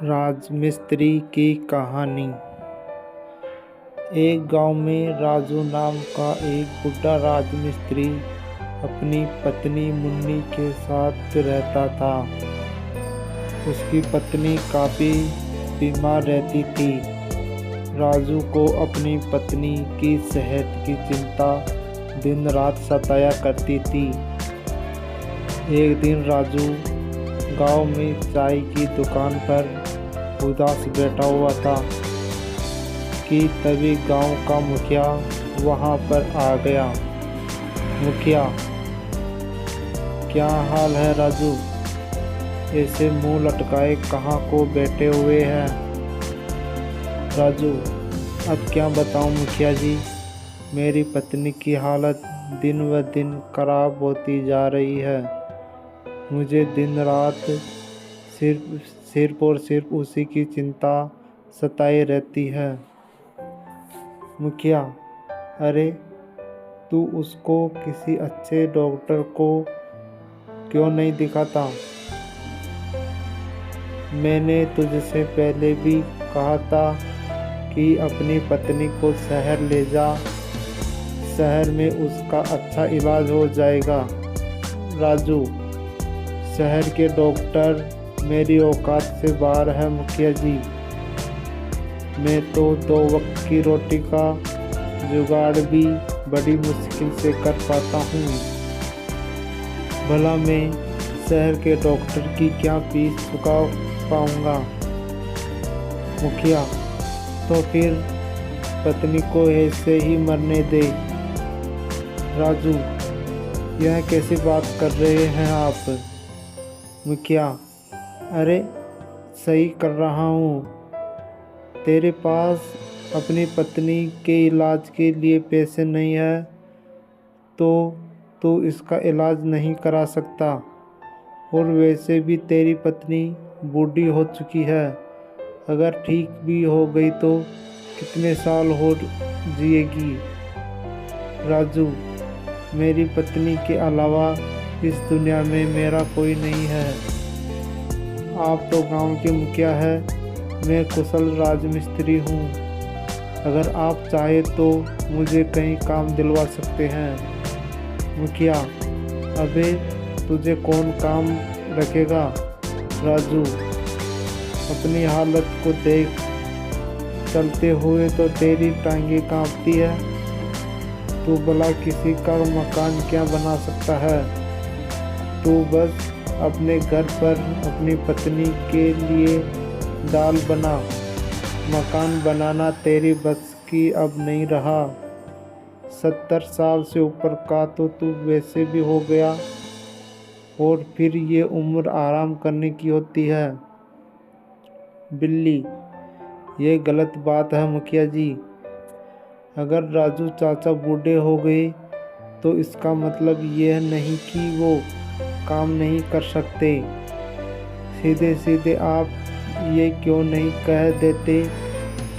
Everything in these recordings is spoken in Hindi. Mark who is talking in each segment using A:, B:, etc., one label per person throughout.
A: राजमिस्त्री की कहानी। एक गांव में राजू नाम का एक बुढ़ा राजमिस्त्री अपनी पत्नी मुन्नी के साथ रहता था। उसकी पत्नी काफ़ी बीमार रहती थी। राजू को अपनी पत्नी की सेहत की चिंता दिन रात सताया करती थी। एक दिन राजू गांव में चाय की दुकान पर उदास बैठा हुआ था कि तभी गांव का मुखिया वहां पर आ गया। मुखिया, क्या हाल है राजू? ऐसे मुंह लटकाए कहाँ को बैठे हुए हैं? राजू, अब क्या बताऊं मुखिया जी, मेरी पत्नी की हालत दिन व दिन खराब होती जा रही है। मुझे दिन रात सिर्फ और सिर्फ उसी की चिंता सताए रहती है। मुखिया, अरे तू उसको किसी अच्छे डॉक्टर को क्यों नहीं दिखाता? मैंने तुझसे पहले भी कहा था कि अपनी पत्नी को शहर ले जा, शहर में उसका अच्छा इलाज हो जाएगा। राजू, शहर के डॉक्टर मेरी औकात से बाहर है मुखिया जी। मैं तो 2 वक्त की रोटी का जुगाड़ भी बड़ी मुश्किल से कर पाता हूँ। भला मैं शहर के डॉक्टर की क्या फीस चुका पाऊँगा? मुखिया, तो फिर पत्नी को ऐसे ही मरने दे। राजू, यह कैसी बात कर रहे हैं आप? मुखिया, अरे सही कर रहा हूँ। तेरे पास अपनी पत्नी के इलाज के लिए पैसे नहीं है तो तू इसका इलाज नहीं करा सकता। और वैसे भी तेरी पत्नी बूढ़ी हो चुकी है। अगर ठीक भी हो गई तो कितने साल हो जिएगी? राजू, मेरी पत्नी के अलावा इस दुनिया में मेरा कोई नहीं है। आप तो गांव के मुखिया हैं, मैं कुशल राजमिस्त्री हूँ। अगर आप चाहे तो मुझे कहीं काम दिलवा सकते हैं। मुखिया, अबे तुझे कौन काम रखेगा? राजू, अपनी हालत को देख, चलते हुए तो तेरी टांगें कांपती है। तू भला किसी का मकान क्या बना सकता है? तू बस अपने घर पर अपनी पत्नी के लिए दाल बना। मकान बनाना तेरी बस की अब नहीं रहा। 70 साल से ऊपर का तो तू वैसे भी हो गया, और फिर ये उम्र आराम करने की होती है। बिल्ली, ये गलत बात है मुखिया जी। अगर राजू चाचा बूढ़े हो गए तो इसका मतलब यह नहीं कि वो काम नहीं कर सकते। सीधे सीधे आप ये क्यों नहीं कह देते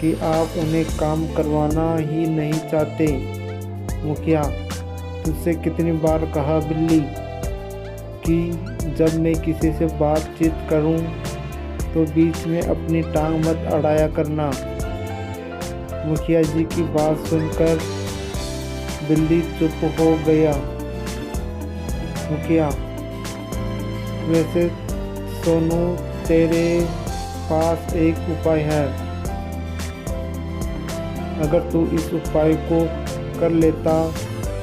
A: कि आप उन्हें काम करवाना ही नहीं चाहते? मुखिया, तुझसे कितनी बार कहा बिल्ली कि जब मैं किसी से बातचीत करूं तो बीच में अपनी टांग मत अड़ाया करना। मुखिया जी की बात सुनकर बिल्ली चुप हो गया। मुखिया, वैसे सोनू, तेरे पास एक उपाय है। अगर तू इस उपाय को कर लेता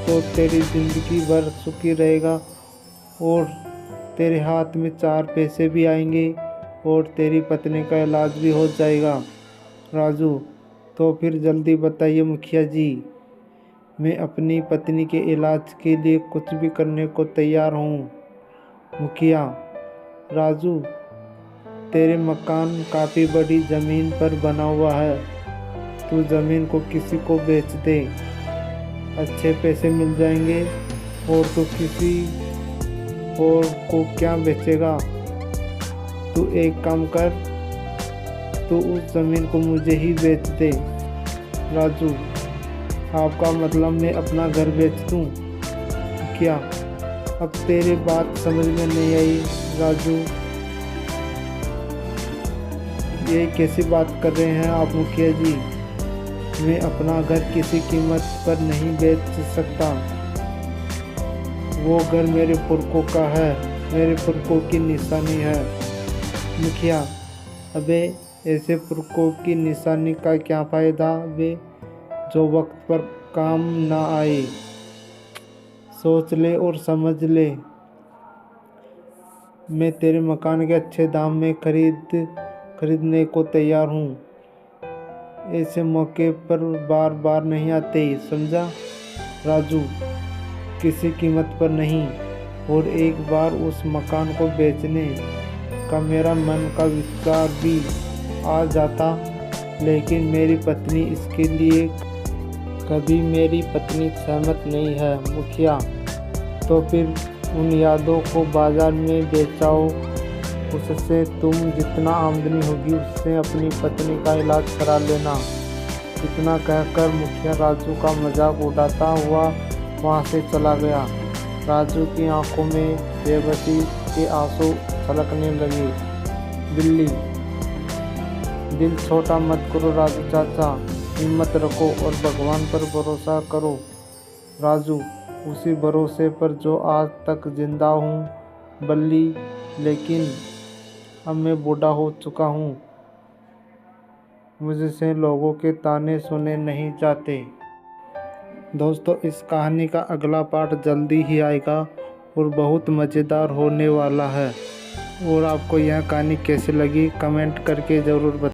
A: तो तेरी जिंदगी भर सुखी रहेगा, और तेरे हाथ में 4 पैसे भी आएंगे, और तेरी पत्नी का इलाज भी हो जाएगा। राजू, तो फिर जल्दी बताइए मुखिया जी। मैं अपनी पत्नी के इलाज के लिए कुछ भी करने को तैयार हूँ। मुखिया, राजू, तेरे मकान काफ़ी बड़ी ज़मीन पर बना हुआ है। तू ज़मीन को किसी को बेच दे, अच्छे पैसे मिल जाएंगे। और तू किसी और को क्या बेचेगा? तू एक काम कर, तू उस ज़मीन को मुझे ही बेच दे। राजू, आपका मतलब मैं अपना घर बेच दूँ? क्या? अब तेरी बात समझ में नहीं आई राजू। ये कैसी बात कर रहे हैं आप मुखिया जी? मैं अपना घर किसी कीमत पर नहीं बेच सकता। वो घर मेरे पुरखों का है, मेरे पुरखों की निशानी है। मुखिया, अबे ऐसे पुरखों की निशानी का क्या फ़ायदा बे, जो वक्त पर काम ना आए। सोच ले और समझ ले। मैं तेरे मकान के अच्छे दाम में खरीदने को तैयार हूँ। ऐसे मौके पर बार बार नहीं आते, समझा राजू? किसी कीमत पर नहीं। और एक बार उस मकान को बेचने का मेरा मन का विचार भी आ जाता, लेकिन मेरी पत्नी इसके लिए कभी मेरी पत्नी सहमत नहीं है मुखिया। तो फिर उन यादों को बाजार में बेचाओ, उससे तुम जितना आमदनी होगी उससे अपनी पत्नी का इलाज करा लेना। इतना कहकर मुखिया राजू का मजाक उड़ाता हुआ वहाँ से चला गया। राजू की आंखों में बेबसी के आंसू छलकने लगे। बिल्ली, दिल छोटा मत करो राजू चाचा, हिम्मत रखो और भगवान पर भरोसा करो राजू, उसी भरोसे पर जो आज तक जिंदा हूँ बल्ली। लेकिन अब मैं बूढ़ा हो चुका हूँ, मुझसे लोगों के ताने सुने नहीं जाते। दोस्तों, इस कहानी का अगला पार्ट जल्दी ही आएगा और बहुत मज़ेदार होने वाला है। और आपको यह कहानी कैसी लगी कमेंट करके ज़रूर बताएं।